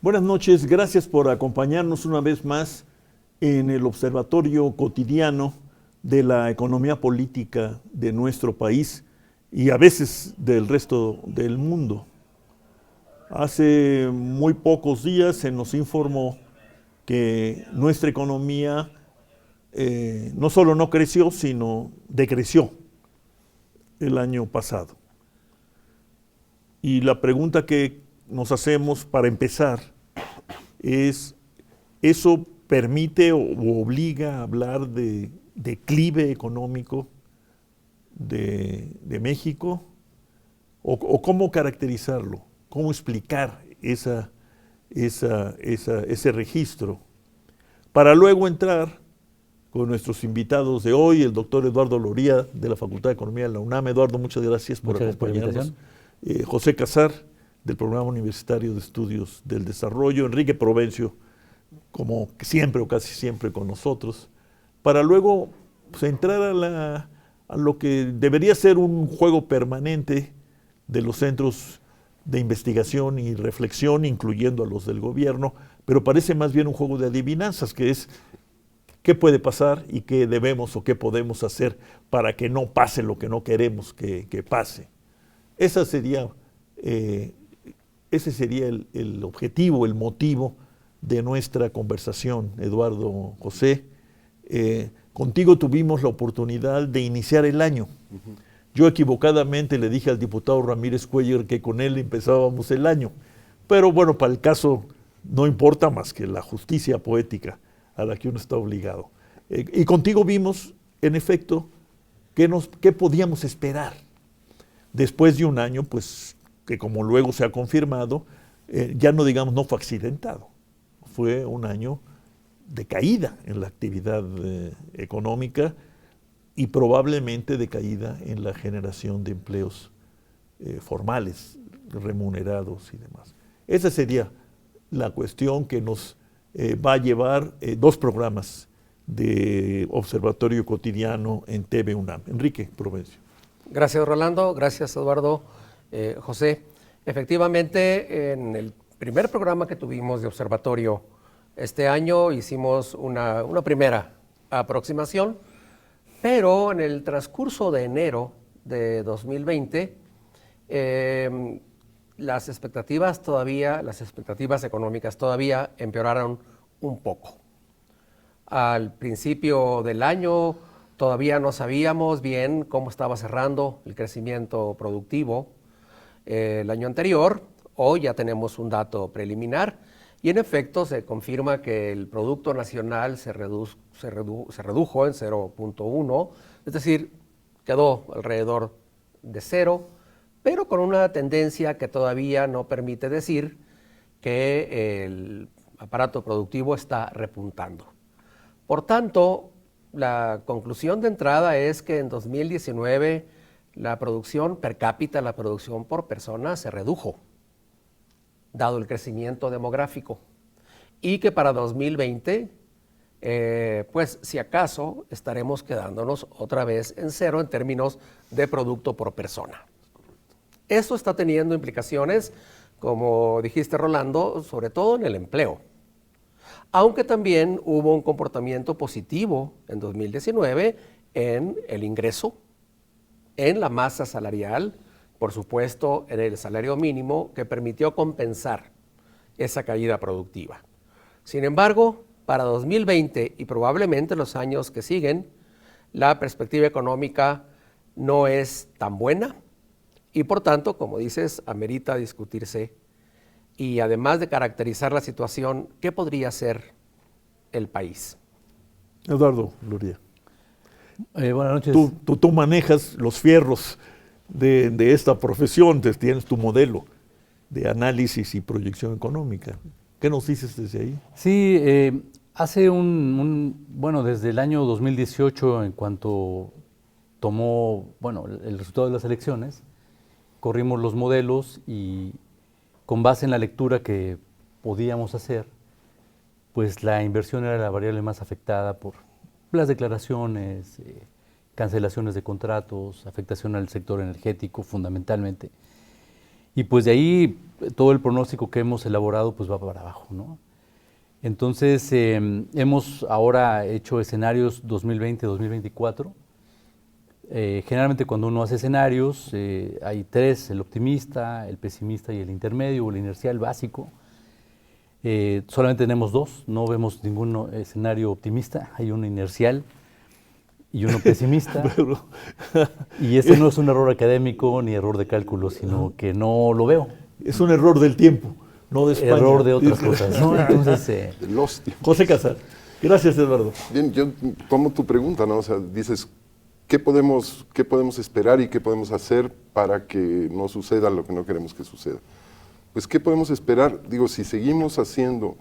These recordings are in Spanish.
Buenas noches, gracias por acompañarnos una vez más en el observatorio cotidiano de la economía política de nuestro país y a veces del resto del mundo. Hace muy pocos días se nos informó que nuestra economía no solo no creció, sino decreció el año pasado. Y la pregunta que nos hacemos para empezar es, ¿eso permite o obliga a hablar de declive económico de México? ¿O cómo caracterizarlo? ¿Cómo explicar ese registro? Para luego entrar con nuestros invitados de hoy, el doctor Eduardo Loría, de la Facultad de Economía de la UNAM. Eduardo, muchas gracias por acompañarnos. José Casar, del Programa Universitario de Estudios del Desarrollo, Enrique Provencio, como siempre o casi siempre con nosotros, para luego pues, entrar a lo que debería ser un juego permanente de los centros de investigación y reflexión, incluyendo a los del gobierno, pero parece más bien un juego de adivinanzas, que es qué puede pasar y qué debemos o qué podemos hacer para que no pase lo que no queremos que pase. Ese sería el objetivo, el motivo de nuestra conversación, Eduardo, José. Contigo tuvimos la oportunidad de iniciar el año. Yo equivocadamente le dije al diputado Ramírez Cuellar que con él empezábamos el año, pero bueno, para el caso no importa más que la justicia poética a la que uno está obligado. Y contigo vimos, en efecto, qué podíamos esperar después de un año, pues que como luego se ha confirmado, ya no digamos no fue accidentado, fue un año de caída en la actividad económica y probablemente de caída en la generación de empleos formales, remunerados y demás. Esa sería la cuestión que nos va a llevar dos programas de Observatorio Cotidiano en TV UNAM. Enrique Provencio. Gracias, Rolando. Gracias, Eduardo. José, efectivamente, en el primer programa que tuvimos de Observatorio este año hicimos una primera aproximación, pero en el transcurso de enero de 2020, las expectativas económicas todavía empeoraron un poco. Al principio del año todavía no sabíamos bien cómo estaba cerrando el crecimiento productivo el año anterior. Hoy ya tenemos un dato preliminar y en efecto se confirma que el Producto Nacional se redujo en 0.1, es decir, quedó alrededor de cero, pero con una tendencia que todavía no permite decir que el aparato productivo está repuntando. Por tanto, la conclusión de entrada es que en 2019 la producción per cápita, la producción por persona se redujo, dado el crecimiento demográfico, y que para 2020, pues si acaso estaremos quedándonos otra vez en cero en términos de producto por persona. Esto está teniendo implicaciones, como dijiste, Rolando, sobre todo en el empleo. Aunque también hubo un comportamiento positivo en 2019 en el ingreso, en la masa salarial, por supuesto en el salario mínimo, que permitió compensar esa caída productiva. Sin embargo, para 2020 y probablemente los años que siguen, la perspectiva económica no es tan buena y por tanto, como dices, amerita discutirse. Y además de caracterizar la situación, ¿qué podría ser el país? Eduardo Loría. Buenas noches. Tú manejas los fierros de esta profesión, tienes tu modelo de análisis y proyección económica. ¿Qué nos dices desde ahí? Sí, hace desde el año 2018, en cuanto tomó, el resultado de las elecciones, corrimos los modelos y con base en la lectura que podíamos hacer, pues la inversión era la variable más afectada por las declaraciones, cancelaciones de contratos, afectación al sector energético fundamentalmente. Y pues de ahí todo el pronóstico que hemos elaborado pues va para abajo, ¿no? Entonces hemos ahora hecho escenarios 2020-2024. Generalmente cuando uno hace escenarios hay tres: el optimista, el pesimista y el intermedio o el inercial básico. Solamente tenemos dos, no vemos ningún escenario optimista, hay uno inercial y uno pesimista. Y ese no es un error académico ni error de cálculo, sino que no lo veo. Es un error del tiempo, no de España. Error de otras cosas, ¿no? Entonces, José Casar. Gracias, Eduardo. Bien, yo tomo tu pregunta, ¿no? O sea, dices, ¿qué podemos esperar y qué podemos hacer para que no suceda lo que no queremos que suceda? Pues, ¿qué podemos esperar? Digo, si seguimos haciendo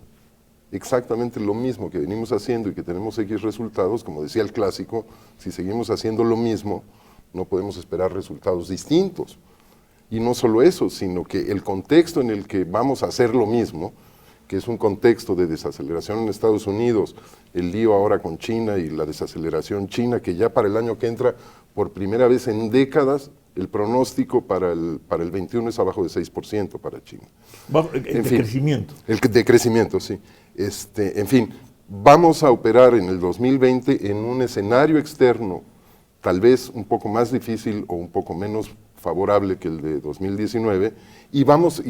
exactamente lo mismo que venimos haciendo y que tenemos X resultados, como decía el clásico, si seguimos haciendo lo mismo, no podemos esperar resultados distintos. Y no solo eso, sino que el contexto en el que vamos a hacer lo mismo, que es un contexto de desaceleración en Estados Unidos, el lío ahora con China y la desaceleración china, que ya para el año que entra, por primera vez en décadas, el pronóstico para el 21 es abajo de 6% para China. De crecimiento. El de crecimiento, sí. En fin, vamos a operar en el 2020 en un escenario externo, tal vez un poco más difícil o un poco menos favorable que el de 2019, y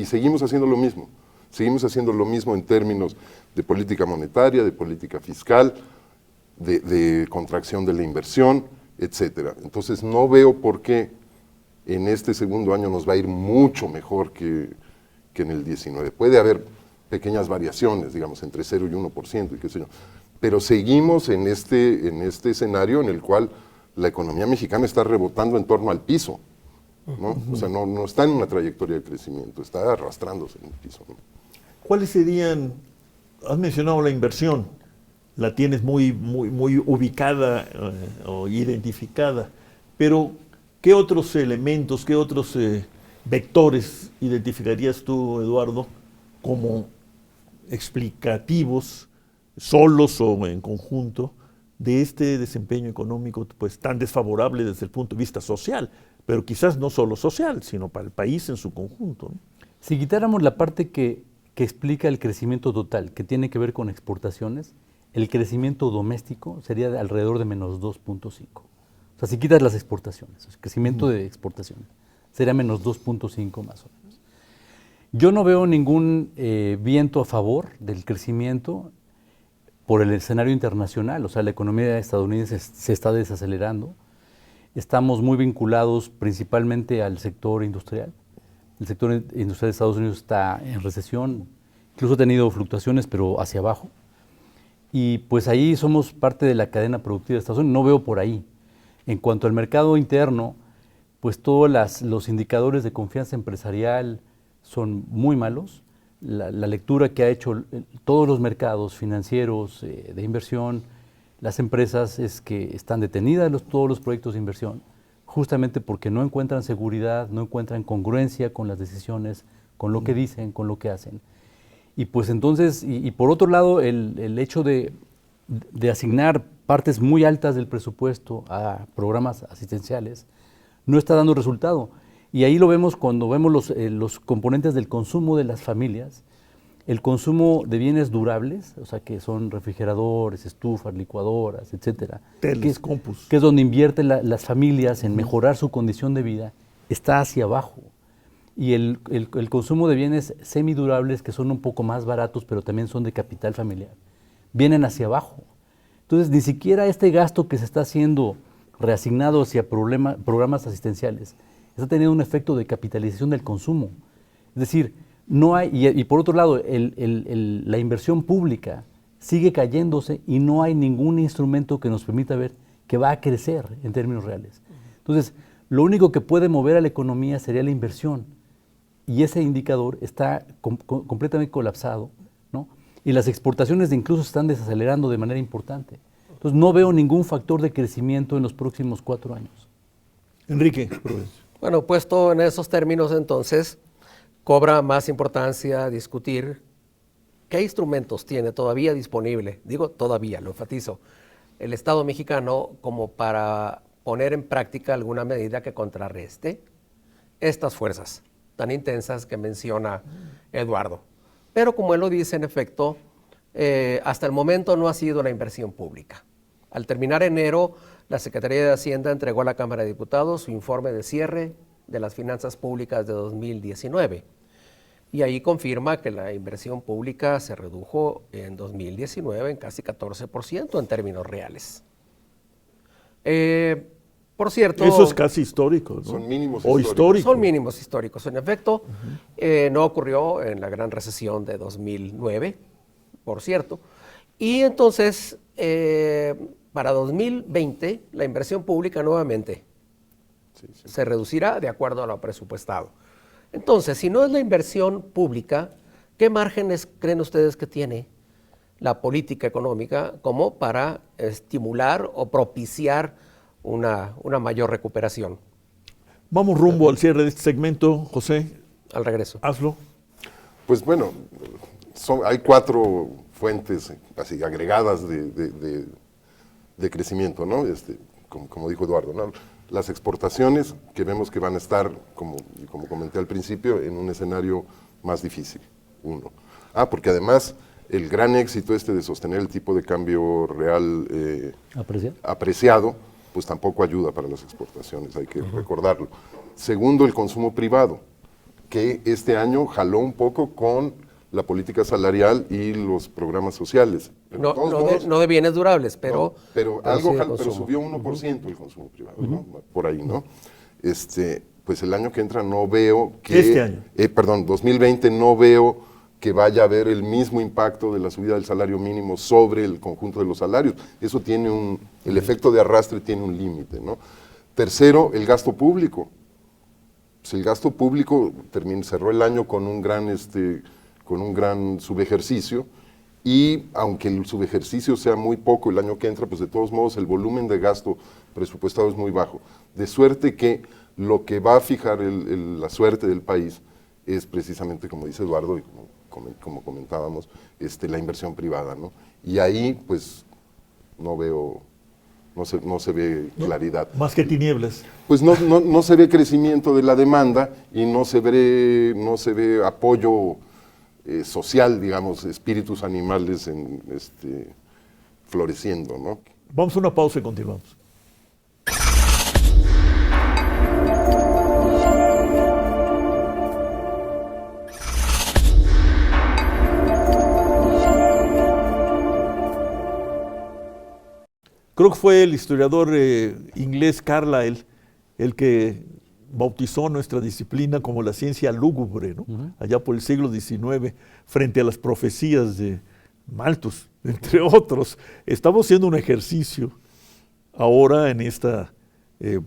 seguimos haciendo lo mismo. Seguimos haciendo lo mismo en términos de política monetaria, de política fiscal, de contracción de la inversión, etcétera. Entonces no veo por qué en este segundo año nos va a ir mucho mejor que en el 19. Puede haber pequeñas variaciones, digamos, entre 0 y 1%, y qué sé yo, pero seguimos en este escenario en el cual la economía mexicana está rebotando en torno al piso, ¿no? O sea, no está en una trayectoria de crecimiento, está arrastrándose en el piso, ¿no? ¿Cuáles serían? Has mencionado la inversión, la tienes muy ubicada o identificada, pero ¿qué otros elementos, qué otros vectores identificarías tú, Eduardo, como explicativos, solos o en conjunto, de este desempeño económico pues tan desfavorable desde el punto de vista social, pero quizás no solo social, sino para el país en su conjunto, ¿no? Si quitáramos la parte que explica el crecimiento total, que tiene que ver con exportaciones, el crecimiento doméstico sería de alrededor de menos 2.5. O sea, si quitas las exportaciones, el crecimiento de exportaciones, sería menos 2.5 más o menos. Yo no veo ningún viento a favor del crecimiento por el escenario internacional. O sea, la economía estadounidense se está desacelerando. Estamos muy vinculados principalmente al sector industrial. El sector industrial de Estados Unidos está en recesión, incluso ha tenido fluctuaciones, pero hacia abajo. Y pues ahí somos parte de la cadena productiva de Estados Unidos, no veo por ahí. En cuanto al mercado interno, pues todos los indicadores de confianza empresarial son muy malos. La lectura que ha hecho todos los mercados financieros, de inversión, las empresas, es que están detenidas todos los proyectos de inversión, justamente porque no encuentran seguridad, no encuentran congruencia con las decisiones, con lo que dicen, con lo que hacen. Y pues entonces, y por otro lado, el hecho de asignar partes muy altas del presupuesto a programas asistenciales no está dando resultado. Y ahí lo vemos cuando vemos los componentes del consumo de las familias, el consumo de bienes durables, o sea, que son refrigeradores, estufas, licuadoras, etcétera, Teles, compus. Que es donde invierten las familias en mejorar su condición de vida, está hacia abajo. Y el consumo de bienes semidurables, que son un poco más baratos, pero también son de capital familiar, vienen hacia abajo. Entonces, ni siquiera este gasto que se está haciendo reasignado hacia programas asistenciales está teniendo un efecto de capitalización del consumo. Es decir, no hay, y por otro lado, la inversión pública sigue cayéndose y no hay ningún instrumento que nos permita ver que va a crecer en términos reales. Entonces, lo único que puede mover a la economía sería la inversión, y ese indicador está completamente colapsado, ¿no? Y las exportaciones incluso se están desacelerando de manera importante. Entonces, no veo ningún factor de crecimiento en los próximos 4 años. Enrique. Bueno, puesto en esos términos, entonces, cobra más importancia discutir qué instrumentos tiene todavía disponible, digo todavía, lo enfatizo, el Estado mexicano como para poner en práctica alguna medida que contrarreste estas fuerzas tan intensas que menciona Eduardo. Pero como él lo dice, en efecto, hasta el momento no ha sido la inversión pública. Al terminar enero, la Secretaría de Hacienda entregó a la Cámara de Diputados su informe de cierre de las finanzas públicas de 2019. Y ahí confirma que la inversión pública se redujo en 2019 en casi 14% en términos reales. Por cierto... Eso es casi histórico, ¿no? Son mínimos o históricos. Son mínimos históricos, en efecto. No ocurrió en la gran recesión de 2009, por cierto. Y entonces, para 2020, la inversión pública nuevamente se reducirá de acuerdo a lo presupuestado. Entonces, si no es la inversión pública, ¿qué márgenes creen ustedes que tiene la política económica como para estimular o propiciar una mayor recuperación? Vamos rumbo al cierre de este segmento, José. Al regreso. Hazlo. Pues bueno, hay 4 fuentes así agregadas de crecimiento, ¿no? Como dijo Eduardo, ¿no? Las exportaciones, que vemos que van a estar, como comenté al principio, en un escenario más difícil, uno. Porque además el gran éxito de sostener el tipo de cambio real apreciado, pues tampoco ayuda para las exportaciones, hay que recordarlo. Segundo, el consumo privado, que este año jaló un poco con la política salarial y los programas sociales. Pero no de bienes durables, pero... pero subió 1% el consumo privado, ¿no? Por ahí, ¿no? Pues el año que entra no veo que... Este año. 2020 no veo que vaya a haber el mismo impacto de la subida del salario mínimo sobre el conjunto de los salarios. Eso tiene el efecto de arrastre tiene un límite, ¿no? Tercero, el gasto público. Pues el gasto público cerró el año con un gran subejercicio, y aunque el subejercicio sea muy poco el año que entra, pues de todos modos el volumen de gasto presupuestado es muy bajo. De suerte que lo que va a fijar la suerte del país es precisamente, como dice Eduardo y como comentábamos, la inversión privada, ¿no? Y ahí pues no se ve claridad. Más que tinieblas. Pues no se ve crecimiento de la demanda y no se ve apoyo social, digamos, espíritus animales floreciendo, ¿no? Vamos a una pausa y continuamos. Creo que fue el historiador inglés Carlyle el que bautizó nuestra disciplina como la ciencia lúgubre, ¿no? Allá por el siglo XIX, frente a las profecías de Malthus, entre otros. Estamos haciendo un ejercicio ahora en esta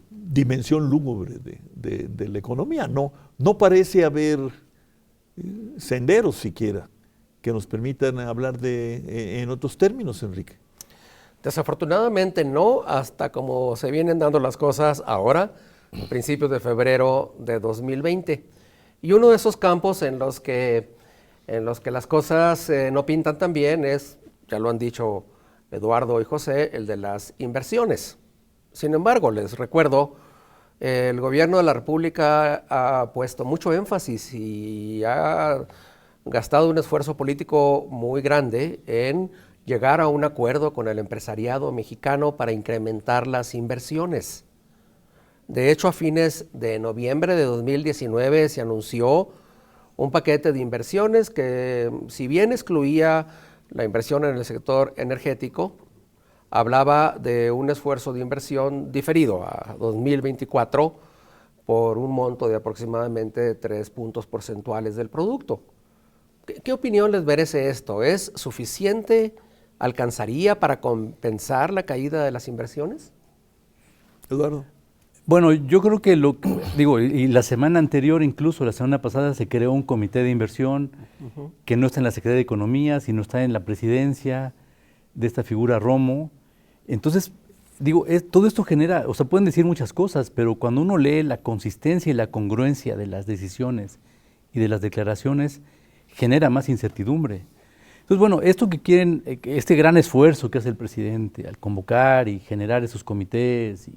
dimensión lúgubre de la economía. No parece haber senderos siquiera que nos permitan hablar en otros términos, Enrique. Desafortunadamente no, hasta como se vienen dando las cosas ahora, a principios de febrero de 2020. Y uno de esos campos en los que las cosas no pintan tan bien es, ya lo han dicho Eduardo y José, el de las inversiones. Sin embargo, les recuerdo, el gobierno de la República ha puesto mucho énfasis y ha gastado un esfuerzo político muy grande en llegar a un acuerdo con el empresariado mexicano para incrementar las inversiones. De hecho, a fines de noviembre de 2019 se anunció un paquete de inversiones que, si bien excluía la inversión en el sector energético, hablaba de un esfuerzo de inversión diferido a 2024 por un monto de aproximadamente 3 puntos porcentuales del producto. ¿Qué opinión les merece esto? ¿Es suficiente? ¿Alcanzaría para compensar la caída de las inversiones? Eduardo. Bueno, yo creo que y la semana anterior, incluso la semana pasada, se creó un comité de inversión que no está en la Secretaría de Economía, sino está en la presidencia de esta figura Romo. Entonces, todo esto genera, pueden decir muchas cosas, pero cuando uno lee la consistencia y la congruencia de las decisiones y de las declaraciones, genera más incertidumbre. Entonces, bueno, esto que quieren, este gran esfuerzo que hace el presidente al convocar y generar esos comités,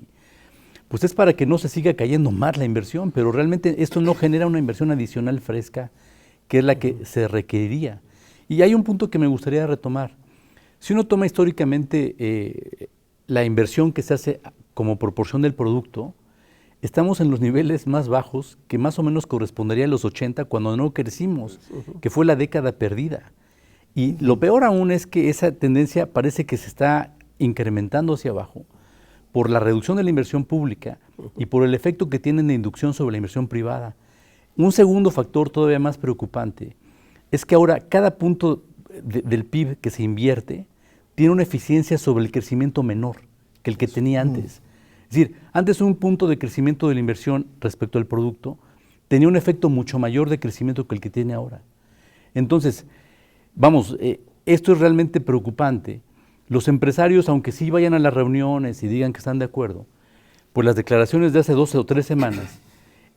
pues es para que no se siga cayendo más la inversión, pero realmente esto no genera una inversión adicional fresca, que es la que se requeriría. Y hay un punto que me gustaría retomar. Si uno toma históricamente la inversión que se hace como proporción del producto, estamos en los niveles más bajos, que más o menos correspondería a los 80, cuando no crecimos, que fue la década perdida. Y lo peor aún es que esa tendencia parece que se está incrementando hacia abajo por la reducción de la inversión pública y por el efecto que tienen de inducción sobre la inversión privada. Un segundo factor todavía más preocupante es que ahora cada punto del PIB que se invierte tiene una eficiencia sobre el crecimiento menor que el que tenía antes. Es decir, antes un punto de crecimiento de la inversión respecto al producto tenía un efecto mucho mayor de crecimiento que el que tiene ahora. Entonces, vamos, esto es realmente preocupante. Los empresarios, aunque sí vayan a las reuniones y digan que están de acuerdo, pues las declaraciones de hace 12 o 3 semanas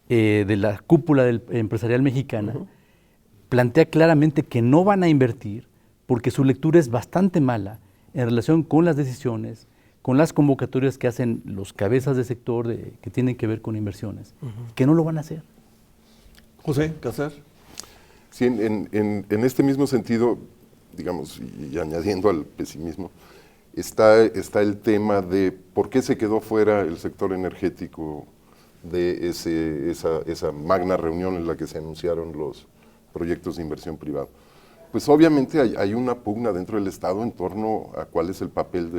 de la cúpula empresarial mexicana plantea claramente que no van a invertir porque su lectura es bastante mala en relación con las decisiones, con las convocatorias que hacen los cabezas de sector que tienen que ver con inversiones, que no lo van a hacer. José Casar. Sí, en este mismo sentido, digamos, y añadiendo al pesimismo, está el tema de por qué se quedó fuera el sector energético de esa magna reunión en la que se anunciaron los proyectos de inversión privada. Pues obviamente hay una pugna dentro del Estado en torno a cuál es el papel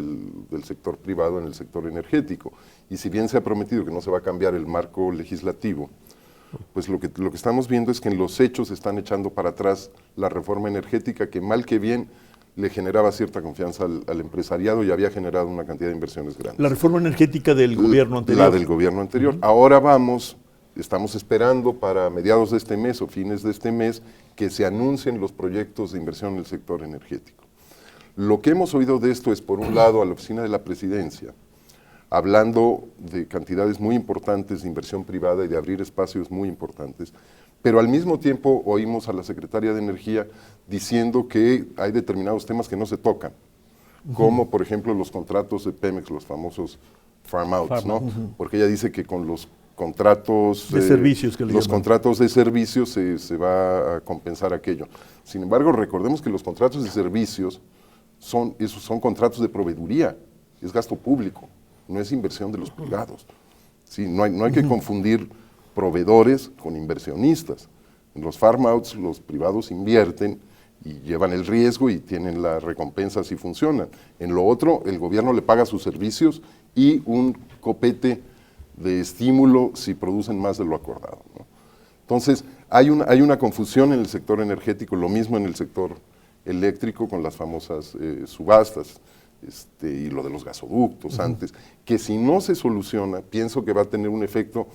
del sector privado en el sector energético. Y si bien se ha prometido que no se va a cambiar el marco legislativo, pues lo que estamos viendo es que en los hechos están echando para atrás la reforma energética que mal que bien le generaba cierta confianza al empresariado y había generado una cantidad de inversiones grandes. La reforma energética del gobierno anterior. La del gobierno anterior. Ahora estamos esperando para mediados de este mes o fines de este mes que se anuncien los proyectos de inversión en el sector energético. Lo que hemos oído de esto es, por un lado, a la oficina de la presidencia, hablando de cantidades muy importantes de inversión privada y de abrir espacios muy importantes, pero al mismo tiempo oímos a la secretaria de Energía diciendo que hay determinados temas que no se tocan, como por ejemplo los contratos de Pemex, los famosos farm outs, ¿no? Porque ella dice que con los contratos de servicios que los contratos de servicios se va a compensar aquello. Sin embargo, recordemos que los contratos de servicios son contratos de proveeduría, es gasto público, no es inversión de los privados. Sí, no hay que confundir proveedores con inversionistas. En los farm outs los privados invierten y llevan el riesgo y tienen la recompensa si funcionan. En lo otro, el gobierno le paga sus servicios y un copete de estímulo si producen más de lo acordado, ¿no? Entonces, hay una confusión en el sector energético, lo mismo en el sector eléctrico con las famosas subastas y lo de los gasoductos antes, que si no se soluciona, pienso que va a tener un efecto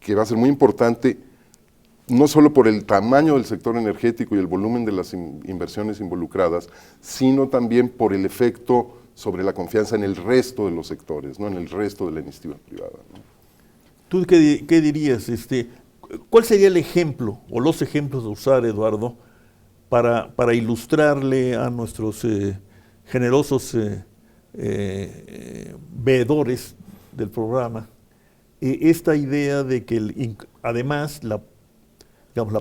que va a ser muy importante, no solo por el tamaño del sector energético y el volumen de las inversiones involucradas, sino también por el efecto sobre la confianza en el resto de los sectores, ¿no? En el resto de la iniciativa privada, ¿no? ¿Tú qué dirías? ¿Cuál sería el ejemplo o los ejemplos a usar, Eduardo, para ilustrarle a nuestros generosos veedores del programa esta idea de que además la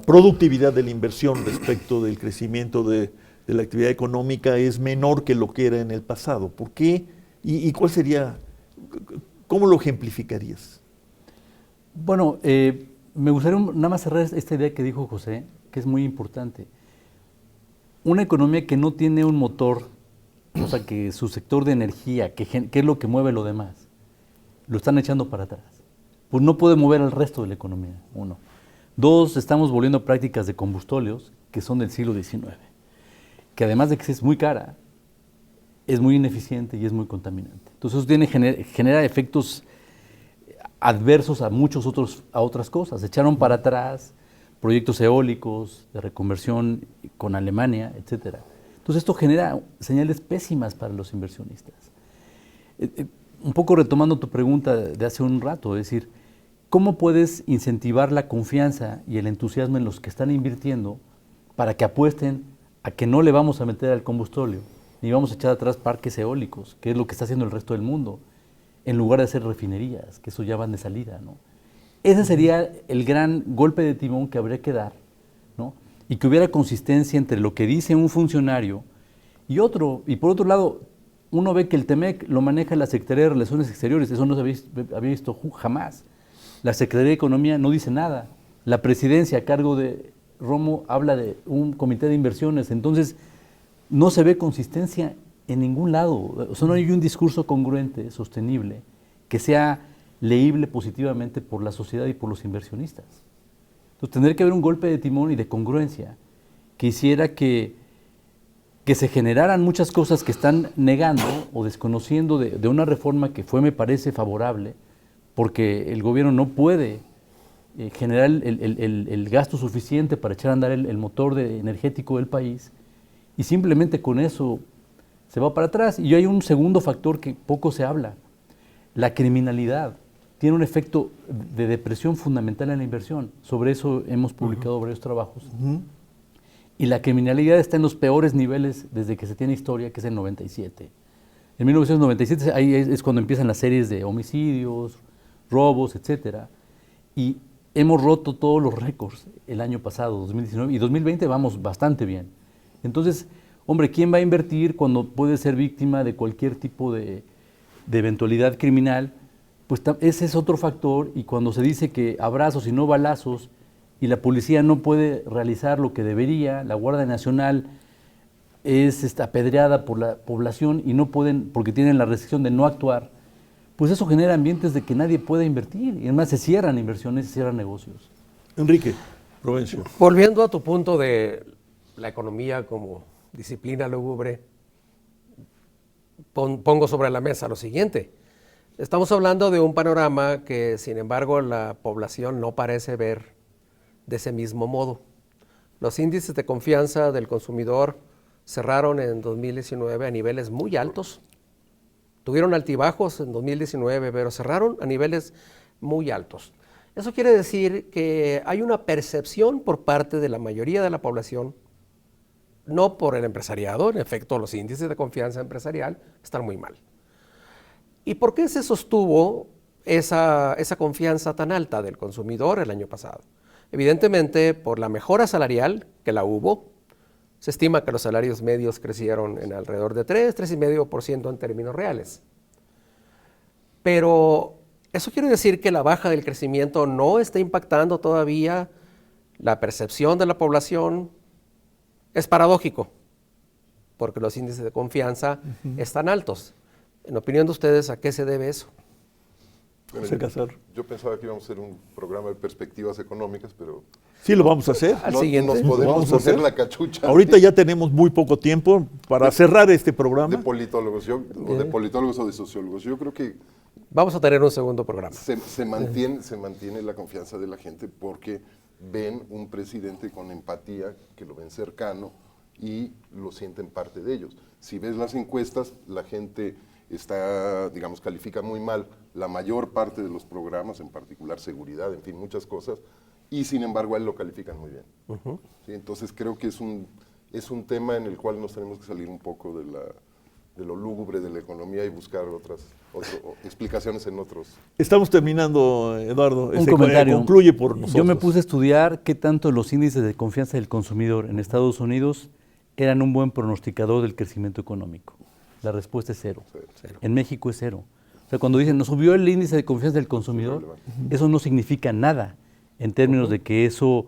productividad de la inversión respecto del crecimiento de la actividad económica es menor que lo que era en el pasado? ¿Por qué? ¿Y cuál sería, cómo lo ejemplificarías? Bueno, me gustaría nada más cerrar esta idea que dijo José, que es muy importante. Una economía que no tiene un motor, o sea, que su sector de energía, que es lo que mueve lo demás, lo están echando para atrás. Pues no puede mover al resto de la economía, uno. Dos, estamos volviendo a prácticas de combustóleos que son del siglo XIX, que además de que es muy cara, es muy ineficiente y es muy contaminante. Entonces eso genera efectos adversos a otras cosas. Echaron para atrás proyectos eólicos de reconversión con Alemania, etcétera. Entonces esto genera señales pésimas para los inversionistas. Un poco retomando tu pregunta de hace un rato, es decir, ¿cómo puedes incentivar la confianza y el entusiasmo en los que están invirtiendo para que apuesten a que no le vamos a meter al combustóleo, ni vamos a echar atrás parques eólicos, que es lo que está haciendo el resto del mundo? en lugar de hacer refinerías, que eso ya van de salida, ¿no? Ese sería el gran golpe de timón que habría que dar, ¿no? Y que hubiera consistencia entre lo que dice un funcionario y otro. Y por otro lado, uno ve que el TEMEC lo maneja la Secretaría de Relaciones Exteriores, eso no se había visto jamás. La Secretaría de Economía no dice nada. La presidencia a cargo de Romo habla de un comité de inversiones. Entonces, no se ve consistencia en ningún lado. O sea, no hay un discurso congruente, sostenible, que sea leíble positivamente por la sociedad y por los inversionistas. Entonces, tendría que haber un golpe de timón y de congruencia que hiciera que se generaran muchas cosas que están negando o desconociendo de una reforma que fue, me parece, favorable, porque el gobierno no puede generar el gasto suficiente para echar a andar el motor energético del país, y simplemente con eso se va para atrás. Y hay un segundo factor que poco se habla: la criminalidad. Tiene un efecto de depresión fundamental en la inversión. Sobre eso hemos publicado varios trabajos. Y la criminalidad está en los peores niveles desde que se tiene historia, que es el 97. En 1997 ahí es cuando empiezan las series de homicidios, robos, etcétera. Y hemos roto todos los récords el año pasado, 2019, y 2020 vamos bastante bien. Entonces, hombre, ¿quién va a invertir cuando puede ser víctima de cualquier tipo de eventualidad criminal? Pues ese es otro factor. Y cuando se dice que abrazos y no balazos, y la policía no puede realizar lo que debería, la Guardia Nacional es apedreada por la población y no pueden, porque tienen la restricción de no actuar, pues eso genera ambientes de que nadie puede invertir, y además se cierran inversiones, se cierran negocios. Enrique Provencio. Volviendo a tu punto de la economía como disciplina lúgubre, pongo sobre la mesa lo siguiente. Estamos hablando de un panorama que, sin embargo, la población no parece ver de ese mismo modo. Los índices de confianza del consumidor cerraron en 2019 a niveles muy altos. Tuvieron altibajos en 2019, pero cerraron a niveles muy altos. Eso quiere decir que hay una percepción por parte de la mayoría de la población, no por el empresariado. En efecto, los índices de confianza empresarial están muy mal. ¿Y por qué se sostuvo esa confianza tan alta del consumidor el año pasado? Evidentemente, por la mejora salarial que la hubo. Se estima que los salarios medios crecieron en alrededor de 3,5% en términos reales. Pero eso quiere decir que la baja del crecimiento no está impactando todavía la percepción de la población. Es paradójico, porque los índices de confianza están altos. En opinión de ustedes, ¿a qué se debe eso? Bueno, yo pensaba que íbamos a hacer un programa de perspectivas económicas, pero... Sí, lo vamos a hacer. Al siguiente. Nos podemos hacer la cachucha. Ahorita ya tenemos muy poco tiempo para cerrar este programa. De politólogos, o de sociólogos. Yo creo que vamos a tener un segundo programa. Se mantiene la confianza de la gente porque ven un presidente con empatía, que lo ven cercano y lo sienten parte de ellos. Si ves las encuestas, la gente califica muy mal la mayor parte de los programas, en particular seguridad, en fin, muchas cosas, y sin embargo a él lo califican muy bien. ¿Sí? Entonces creo que es un tema en el cual nos tenemos que salir un poco de lo lúgubre de la economía y buscar otras explicaciones en otros. Estamos terminando, Eduardo. Un comentario. Concluye por nosotros. Yo me puse a estudiar qué tanto los índices de confianza del consumidor en Estados Unidos eran un buen pronosticador del crecimiento económico. La respuesta es cero. En México es cero. O sea, cuando dicen, nos subió el índice de confianza del consumidor, eso no significa nada en términos de que eso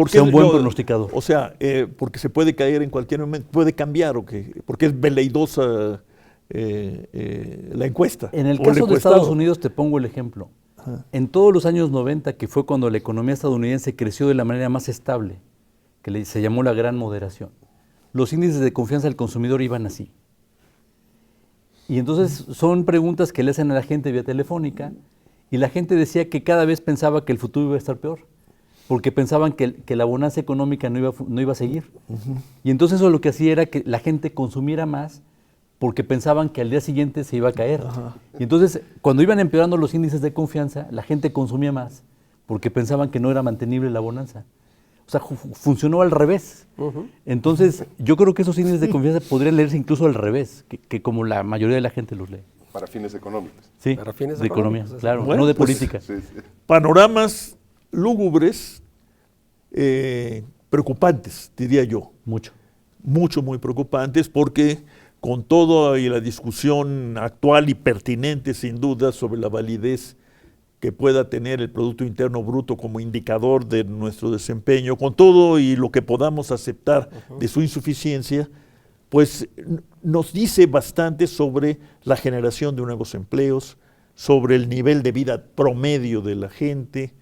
sea un buen pronosticador. O sea, porque se puede caer en cualquier momento, puede cambiar, porque es veleidosa la encuesta. En el caso de Estados Unidos, te pongo el ejemplo. En todos los años 90, que fue cuando la economía estadounidense creció de la manera más estable, que se llamó la gran moderación, los índices de confianza del consumidor iban así. Y entonces son preguntas que le hacen a la gente vía telefónica, y la gente decía que cada vez pensaba que el futuro iba a estar peor, porque pensaban que la bonanza económica no iba a seguir. Y entonces eso lo que hacía era que la gente consumiera más, porque pensaban que al día siguiente se iba a caer. Y entonces, cuando iban empeorando los índices de confianza, la gente consumía más, porque pensaban que no era mantenible la bonanza. O sea, funcionó al revés. Entonces, yo creo que esos índices de confianza podrían leerse incluso al revés, que como la mayoría de la gente los lee. para fines económicos. Sí, Para fines de economía, económicos, claro, bueno, no de pues, política. Sí, sí. Panoramas lúgubres, preocupantes, diría yo. Mucho. Muy preocupantes, porque con toda la discusión actual y pertinente, sin duda, sobre la validez que pueda tener el Producto Interno Bruto como indicador de nuestro desempeño, con todo y lo que podamos aceptar de su insuficiencia, pues nos dice bastante sobre la generación de nuevos empleos, sobre el nivel de vida promedio de la gente,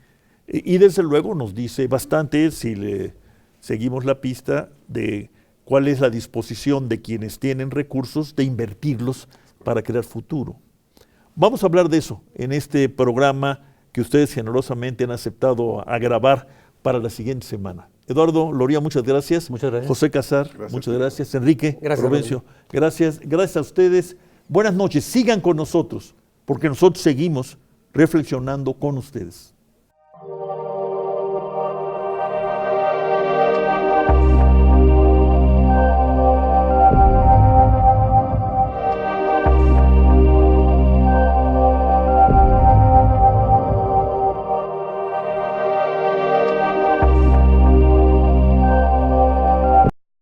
y desde luego nos dice bastante, si le seguimos la pista, de cuál es la disposición de quienes tienen recursos de invertirlos para crear futuro. Vamos a hablar de eso en este programa que ustedes generosamente han aceptado a grabar para la siguiente semana. Eduardo Loría, muchas gracias. Muchas gracias. José Casar, Gracias. muchas gracias. Enrique Gracias, Provencio, gracias. Gracias a ustedes. Buenas noches. Sigan con nosotros, porque nosotros seguimos reflexionando con ustedes.